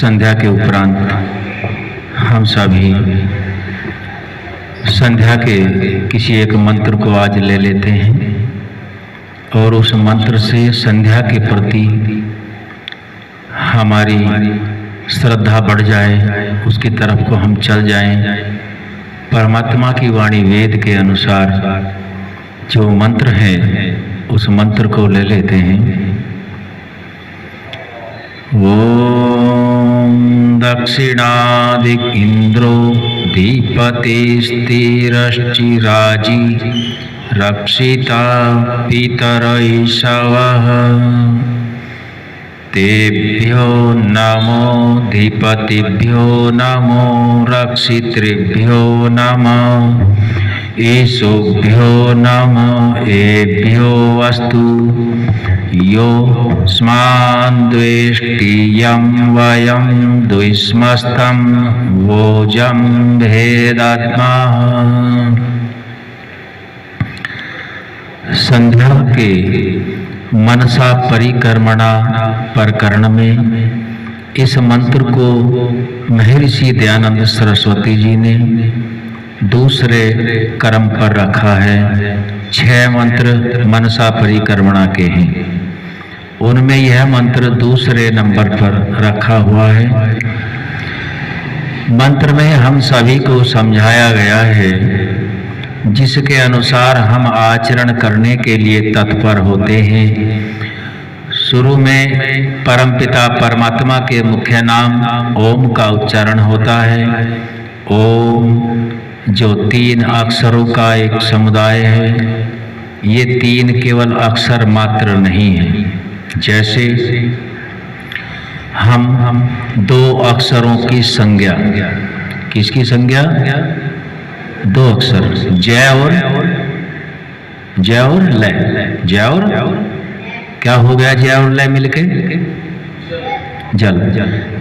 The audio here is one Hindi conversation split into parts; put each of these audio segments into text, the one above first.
संध्या के उपरांत हम सभी संध्या के किसी एक मंत्र को आज ले लेते हैं और उस मंत्र से संध्या के प्रति हमारी श्रद्धा बढ़ जाए, उसकी तरफ को हम चल जाएं। परमात्मा की वाणी वेद के अनुसार जो मंत्र है उस मंत्र को ले लेते हैं। ओम दक्षिणादिक इंद्रो धीपतिस्तिरश्चिराजी रक्षिता पितरैषवः तेभ्यो नमो धीपतिभ्यो नमो रक्षितृभ्यो नमः ईशोभ्यो नमः एभ्यो अस्तु यो स्मान् द्वेष्टियं वयं द्विस्मस्तं वोजं भेदात्मा। संध्या के मनसा परिक्रमणा प्रकरण में इस मंत्र को महर्षि दयानंद सरस्वती जी ने दूसरे क्रम पर रखा है। 6 मंत्र मनसा परिक्रमणा के हैं, उनमें यह मंत्र दूसरे नंबर पर रखा हुआ है। मंत्र में हम सभी को समझाया गया है जिसके अनुसार हम आचरण करने के लिए तत्पर होते हैं। शुरू में परमपिता परमात्मा के मुख्य नाम ओम का उच्चारण होता है। ओम जो 3 अक्षरों का एक समुदाय है, ये 3 केवल अक्षर मात्र नहीं है। जैसे हम 2 अक्षरों की संज्ञा, किसकी संज्ञा? 2 अक्षर, जय और लय। जय और क्या हो गया? जय और लय मिलके जल।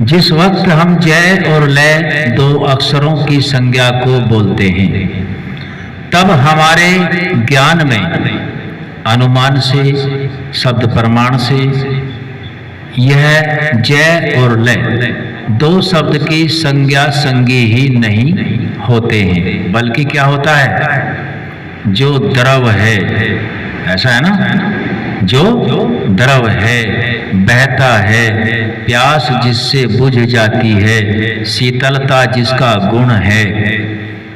जिस वक्त हम जय और लय 2 अक्षरों की संज्ञा को बोलते हैं, तब हमारे ज्ञान में अनुमान से, शब्द प्रमाण से यह जय और लय 2 शब्द की संज्ञा संगी ही नहीं होते हैं, बल्कि क्या होता है? जो द्रव है, ऐसा है ना, जो द्रव है, बहता है, प्यास जिससे बुझ जाती है, शीतलता जिसका गुण है,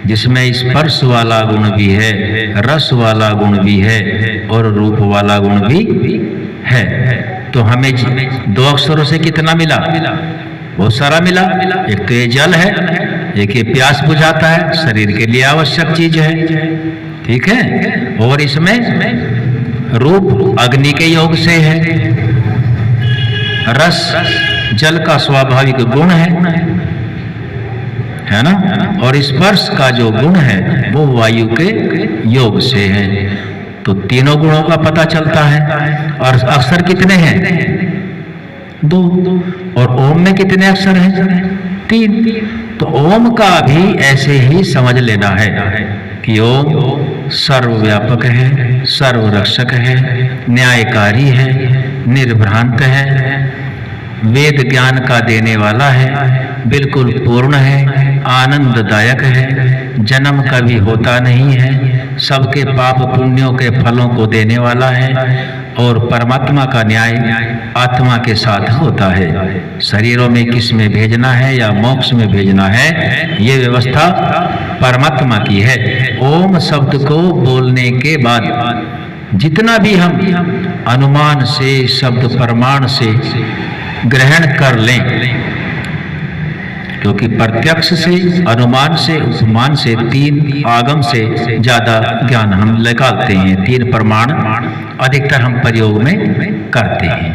जिसमें स्पर्श वाला गुण भी है, रस वाला गुण भी है और रूप वाला गुण भी है। तो हमें 2 अक्षरों से कितना मिला? बहुत सारा मिला। एक तो ये जल है, एक ये प्यास बुझाता है, शरीर के लिए आवश्यक चीज है, ठीक है। और इसमें रूप अग्नि के योग से है, रस जल का स्वाभाविक गुण है ना, और स्पर्श का जो गुण है वो वायु के योग से है। तो तीनों गुणों का पता चलता है। और अक्षर कितने हैं? 2। और ओम में कितने अक्षर हैं? 3। तो ओम का भी ऐसे ही समझ लेना है कि ओम सर्वव्यापक है, सर्वरक्षक है, न्यायकारी है, निर्भ्रांत है, वेद ज्ञान का देने वाला है, बिल्कुल पूर्ण है, आनंददायक है, जन्म कभी होता नहीं है, सबके पाप पुण्यों के फलों को देने वाला है और परमात्मा का न्याय आत्मा के साथ होता है। शरीरों में किस में भेजना है या मोक्ष में भेजना है, ये व्यवस्था परमात्मा की है। ओम शब्द को बोलने के बाद जितना भी हम अनुमान से, शब्द प्रमाण से ग्रहण कर लें, क्योंकि प्रत्यक्ष से, अनुमान से, उपमान से, 3 आगम से ज्यादा ज्ञान हम निकालते हैं। 3 प्रमाण अधिकतर हम प्रयोग में करते हैं,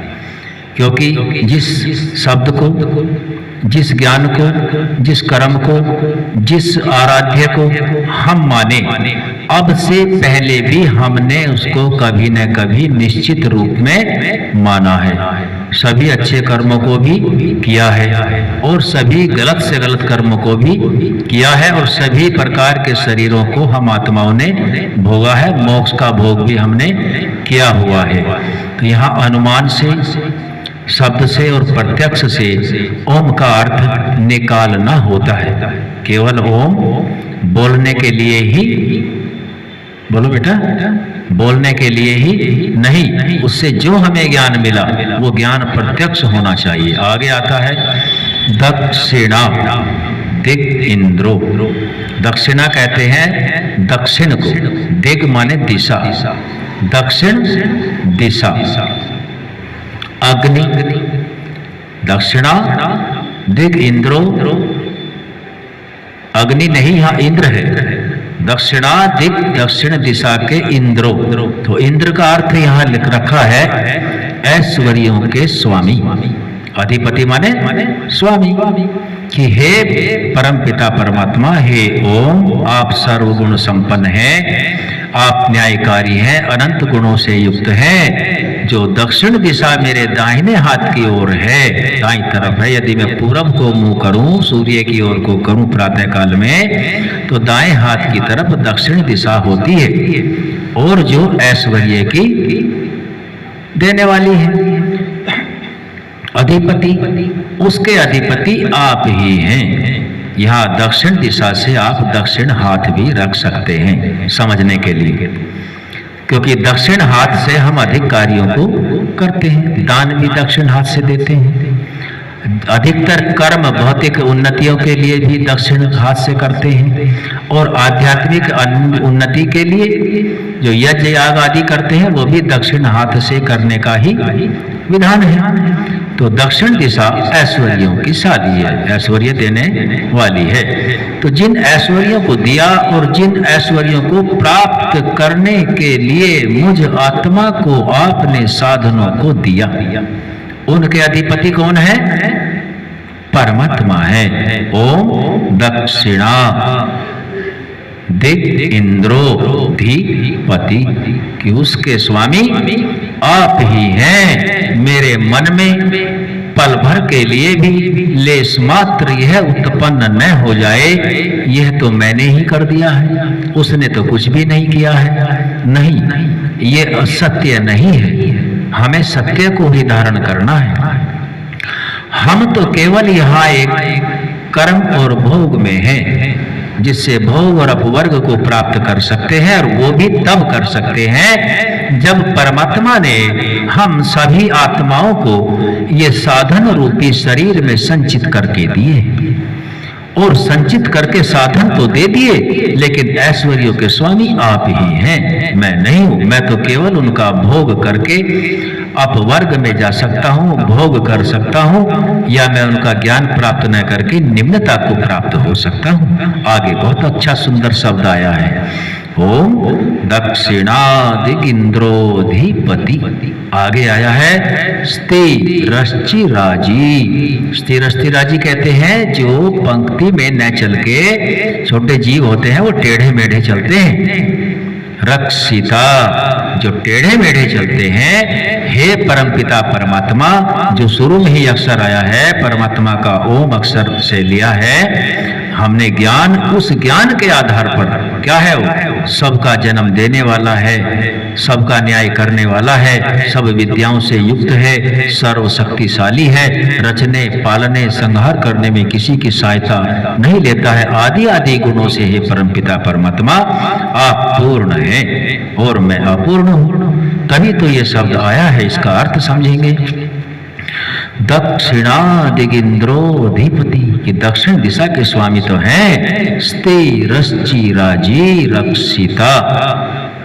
क्योंकि जिस शब्द को, जिस ज्ञान को, जिस कर्म को, जिस आराध्य को हम माने, अब से पहले भी हमने उसको कभी न कभी निश्चित रूप में माना है। सभी अच्छे कर्मों को भी किया है और सभी गलत से गलत कर्मों को भी किया है, और सभी प्रकार के शरीरों को हम आत्माओं ने भोगा है, मोक्ष का भोग भी हमने किया हुआ है। तो यहाँ अनुमान से, शब्द से और प्रत्यक्ष से ओम का अर्थ निकालना होता है। केवल ओम बोलने के लिए ही, बोलो बेटा, बोलने के लिए ही नहीं, उससे जो हमें ज्ञान मिला वो ज्ञान प्रत्यक्ष होना चाहिए। आगे आता है दक्षिणा दिग इंद्रो। दक्षिणा कहते हैं दक्षिण को, दिग माने दिशा, दक्षिण दिशा। अग्नि, दक्षिणा दिग इंद्रो, अग्नि नहीं, यहाँ इंद्र है। दक्षिणा दिग, दक्षिण दिशा के इंद्रो। तो इंद्र का अर्थ यहाँ लिख रखा है ऐश्वर्यों के स्वामी। अधिपति माने स्वामी। कि हे परमपिता परमात्मा, हे ओम, आप सर्वगुण संपन्न हैं, आप न्यायकारी हैं, अनंत गुणों से युक्त हैं। जो दक्षिण दिशा मेरे दाहिने हाथ की ओर है, दाईं तरफ है। यदि मैं पूरब को मुंह करूं, सूर्य की ओर को करूं प्रातः काल में, तो दाएं हाथ की तरफ दक्षिण दिशा होती है, और जो ऐश्वर्य की देने वाली है। अधिपति, उसके अधिपति आप ही हैं। यहाँ दक्षिण दिशा से आप दक्षिण हाथ भी रख सकते हैं समझने के लिए, क्योंकि दक्षिण हाथ से हम अधिक कार्यों को करते हैं। दान भी दक्षिण हाथ से देते हैं। अधिकतर कर्म भौतिक उन्नतियों के लिए भी दक्षिण हाथ से करते हैं, और आध्यात्मिक उन्नति के लिए जो यज्ञ याग आदि करते हैं वो भी दक्षिण हाथ से करने का ही विधान है। तो दक्षिण दिशा ऐश्वर्यों की शादी है, ऐश्वर्य देने वाली है। तो जिन ऐश्वर्यों को दिया और जिन ऐश्वर्यों को प्राप्त करने के लिए मुझ आत्मा को आपने साधनों को दिया, उनके अधिपति कौन है? परमात्मा है। ओम दक्षिणा दिग इंद्रो धीपति, कि उसके स्वामी आप ही हैं। मेरे मन में पल भर के लिए भी लेस मात्र यह उत्पन्न न हो जाए, यह तो मैंने ही कर दिया है, उसने तो कुछ भी नहीं किया है। नहीं, ये असत्य नहीं है, हमें सत्य को ही धारण करना है। हम तो केवल यहाँ एक कर्म और भोग में हैं, जिससे भोग और अपवर्ग को प्राप्त कर सकते हैं, और वो भी तब कर सकते हैं जब परमात्मा ने हम सभी आत्माओं को ये साधन रूपी शरीर में संचित करके दिए। और संचित करके साधन तो दे दिए, लेकिन ऐश्वर्यों के स्वामी आप ही हैं, मैं नहीं हूं। मैं तो केवल उनका भोग करके अपवर्ग में जा सकता हूं, भोग कर सकता हूं, या मैं उनका ज्ञान प्राप्त न करके निम्नता को प्राप्त हो सकता हूं। आगे बहुत अच्छा सुंदर शब्द आया है, ओम दक्षिणादिग इंद्रोधिपति। आगे आया है स्थिरश्चिराजी। स्थिरश्चिराजी कहते हैं जो पंक्ति में न चल के, छोटे जीव होते हैं वो टेढ़े मेढ़े चलते हैं। रक्षिता, जो टेढ़े मेढ़े चलते हैं। हे परमपिता परमात्मा, जो शुरू में ही अक्षर आया है, परमात्मा का ओम अक्षर से लिया है हमने ज्ञान, उस ज्ञान के आधार पर क्या है वो? सबका जन्म देने वाला है, सबका न्याय करने वाला है, सब विद्याओं से युक्त है, सर्वशक्तिशाली है, रचने पालने संहार करने में किसी की सहायता नहीं लेता है। आदि आदि गुणों से हे परमपिता परमात्मा आप पूर्ण हैं और मैं अपूर्ण हूं। तभी तो ये शब्द आया है, इसका अर्थ समझेंगे। दक्षिणादिगिंद्रोधिपति, कि दक्षिण दिशा के स्वामी तो हैं। स्थिरश्चिराजी रक्षिता,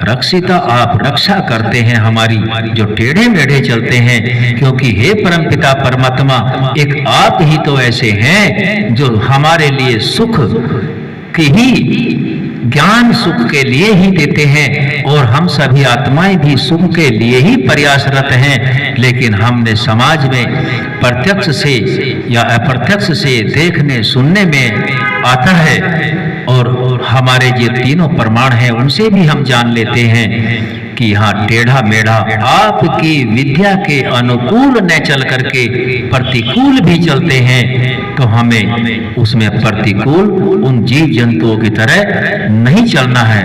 रक्षिता आप रक्षा करते हैं हमारी, जो टेढ़े मेढ़े चलते हैं। क्योंकि हे परमपिता परमात्मा, एक आप ही तो ऐसे हैं जो हमारे लिए सुख की ही, ज्ञान सुख के लिए ही देते हैं, और हम सभी आत्माएं भी सुख के लिए ही प्रयासरत हैं। लेकिन हमने समाज में प्रत्यक्ष से या अप्रत्यक्ष से देखने सुनने में आता है, और हमारे जो तीनों प्रमाण हैं उनसे भी हम जान लेते हैं कि यहाँ टेढ़ा मेढ़ा आपकी विद्या के अनुकूल न चल करके प्रतिकूल भी चलते हैं। तो तो हमें उसमें प्रतिकूल उन जीव जंतुओं की तरह नहीं चलना है।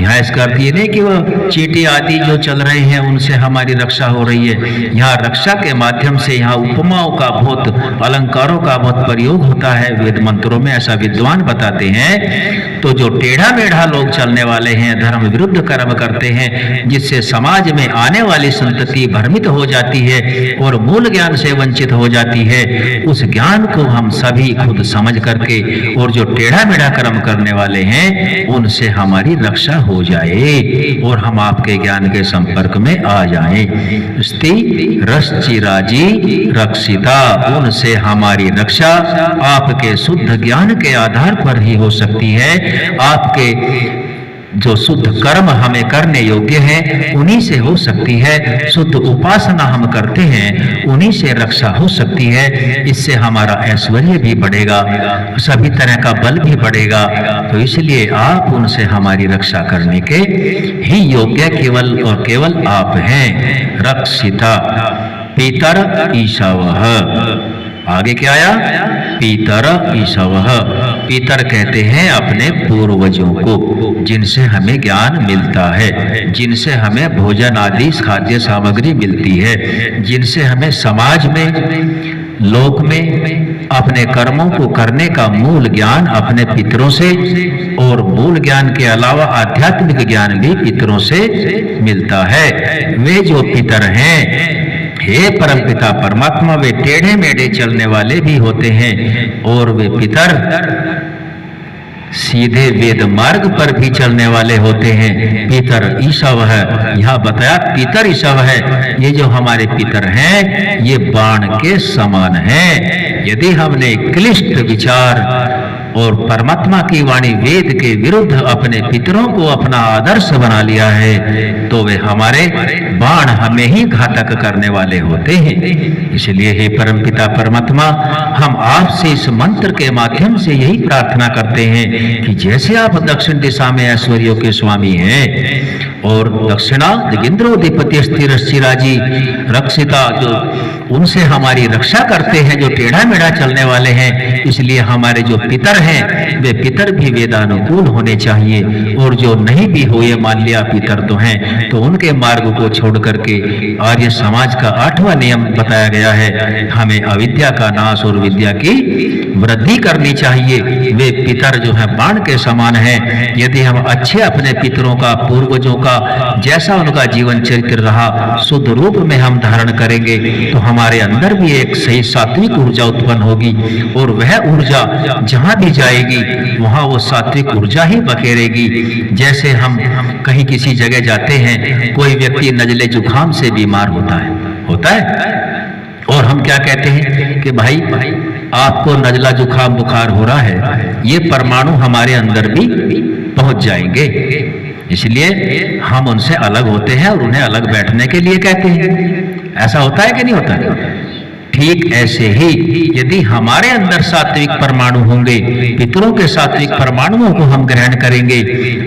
यहाँ इसका अर्थ ये नहीं कि वह चींटी आदि जो चल रहे हैं उनसे हमारी रक्षा हो रही है। यहाँ रक्षा के माध्यम से यहाँ उपमाओं का बहुत, अलंकारों का बहुत प्रयोग होता है वेद मंत्रों में, ऐसा विद्वान बताते हैं। तो जो टेढ़ा मेढ़ा लोग चलने वाले हैं, धर्म विरुद्ध कर्म करते हैं, जिससे समाज में आने वाली संतति भ्रमित हो जाती है और मूल ज्ञान से वंचित हो जाती है, उस ज्ञान को हम सभी खुद समझ करके और जो टेढ़ा मेढ़ा कर्म करने वाले हैं उनसे हमारी रक्षा हो जाए और हम आपके ज्ञान के संपर्क में आ जाएं। स्ति रश्चिराजी रक्षिता, उनसे हमारी रक्षा आपके शुद्ध ज्ञान के आधार पर ही हो सकती है। आपके जो शुद्ध कर्म हमें करने योग्य है उन्हीं से हो सकती है। शुद्ध उपासना हम करते हैं उन्हीं से रक्षा हो सकती है। इससे हमारा ऐश्वर्य भी बढ़ेगा, सभी तरह का बल भी बढ़ेगा। तो इसलिए आप उनसे हमारी रक्षा करने के ही योग्य केवल और केवल आप हैं। रक्षिता पितर ईशवः, आगे क्या आया? पितर ईशवः, पितर कहते हैं अपने पूर्वजों को, जिनसे हमें ज्ञान मिलता है, जिनसे हमें भोजन आदि खाद्य सामग्री मिलती है, जिनसे हमें समाज में, लोक में अपने कर्मों को करने का मूल ज्ञान अपने पितरों से, और मूल ज्ञान के अलावा आध्यात्मिक ज्ञान भी पितरों से मिलता है। वे जो पितर हैं, हे परमपिता परमात्मा, वे टेढ़े मेढ़े चलने वाले भी होते हैं और वे पितर सीधे वेद मार्ग पर भी चलने वाले होते हैं। पितर ईशवः, यह बताया पितर ईशवः है। ये जो हमारे पितर हैं ये बाण के समान हैं। यदि हमने क्लिष्ट विचार और परमात्मा की वाणी वेद के विरुद्ध अपने पितरों को अपना आदर्श बना लिया है तो वे हमारे बाण हमें ही घातक करने वाले होते हैं। इसलिए हे परमपिता परमात्मा, हम आपसे इस मंत्र के माध्यम से यही प्रार्थना करते हैं कि जैसे आप दक्षिण दिशा में ऐश्वर्यों के स्वामी हैं और दक्षिणा दिगिंद्रोधिपति स्थिर शिराजी रक्षिता, जो उनसे हमारी रक्षा करते हैं जो टेढ़ा मेढ़ा चलने वाले हैं, इसलिए हमारे जो पितर हैं वे पितर भी वेदानुकूल होने चाहिए। और जो नहीं भी हुए, मान लिया पितर तो हैं, तो उनके मार्ग को छोड़ करके आर्य समाज का 8वां नियम बताया गया है, हमें अविद्या का नाश और विद्या की वृद्धि करनी चाहिए। वे पितर जो है बाण के समान हैं। यदि हम अच्छे अपने पितरों का, पूर्वजों का, जैसा उनका जीवन चरित्र रहा, शुद्ध रूप में हम धारण करेंगे तो हमारे अंदर भी एक सही सात्विक ऊर्जा उत्पन्न होगी और वह ऊर्जा जहां भी जाएगी वहां वो सात्विक ऊर्जा ही बखेरेगी। जैसे हम कहीं किसी जगह जाते हैं, कोई व्यक्ति नजले जुकाम से बीमार होता है और हम क्या कहते हैं कि भाई आपको नजला जुकाम बुखार हो रहा है, ये परमाणु हमारे अंदर भी पहुंच जाएंगे। इसलिए हम उनसे अलग होते हैं और उन्हें अलग बैठने के लिए कहते हैं। ऐसा होता है कि नहीं होता? ठीक ऐसे ही यदि हमारे अंदर सात्विक परमाणु होंगे, पितरों के सात्विक परमाणुओं को हम ग्रहण करेंगे,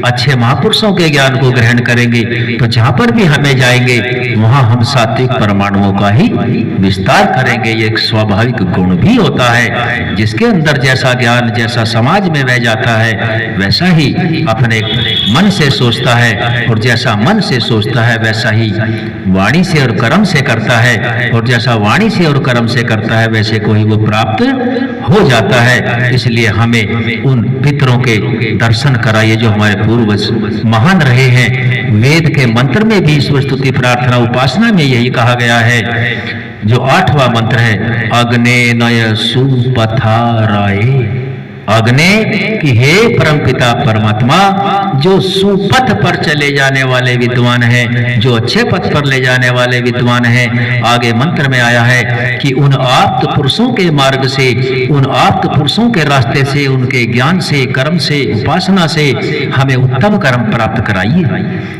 अच्छे महापुरुषों के ज्ञान को ग्रहण करेंगे, तो जहां पर भी हमें जाएंगे वहां हम सात्विक परमाणुओं का ही विस्तार करेंगे। ये एक स्वाभाविक गुण भी होता है। जिसके अंदर जैसा ज्ञान, जैसा समाज में बह जाता है, वैसा ही अपने मन से सोचता है, और जैसा मन से सोचता है वैसा ही वाणी से और कर्म से करता है, और जैसा वाणी से और कर्म से करता है वैसे को ही वो प्राप्त हो जाता है। इसलिए हमें उन पितरों के दर्शन कराइए जो हमारे पूर्वज महान रहे हैं। वेद के मंत्र में भी ईश्वर स्तुति प्रार्थना उपासना में यही कहा गया है। जो 8वां मंत्र है, अग्ने नय सुपथाराये, अग्ने कि हे परमपिता परमात्मा, जो सुपथ पर चले जाने वाले विद्वान हैं, जो अच्छे पथ पर ले जाने वाले विद्वान हैं। आगे मंत्र में आया है कि उन आप्त पुरुषों के मार्ग से, उन आप्त पुरुषों के रास्ते से, उनके ज्ञान से, कर्म से, उपासना से हमें उत्तम कर्म प्राप्त कराइए,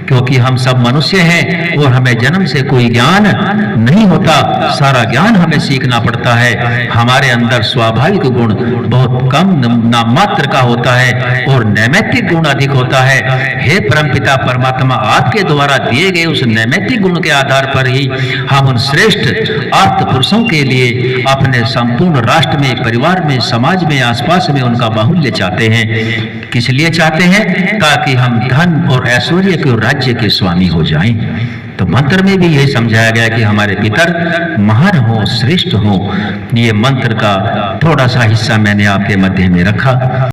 क्योंकि हम सब मनुष्य हैं और हमें जन्म से कोई ज्ञान नहीं होता, सारा ज्ञान हमें सीखना पड़ता है। हमारे अंदर स्वाभाविक गुण बहुत कम नाम मात्र का होता है और नैमित्तिक गुण अधिक होता है। हे परमपिता परमात्मा, आपके द्वारा दिए गए उस नैमित्तिक गुण के आधार पर ही हम उन श्रेष्ठ अर्थ पुरुषों के लिए अपने संपूर्ण राष्ट्र में, परिवार में, समाज में, आसपास में उनका बाहुल्य चाहते हैं। किस लिए चाहते हैं? ताकि हम धन और ऐश्वर्य के और राज्य के स्वामी हो जाएं। तो मंत्र में भी यही समझाया गया कि हमारे पितर महान हो, श्रेष्ठ हो। ये मंत्र का थोड़ा सा हिस्सा मैंने आपके मध्य में रखा।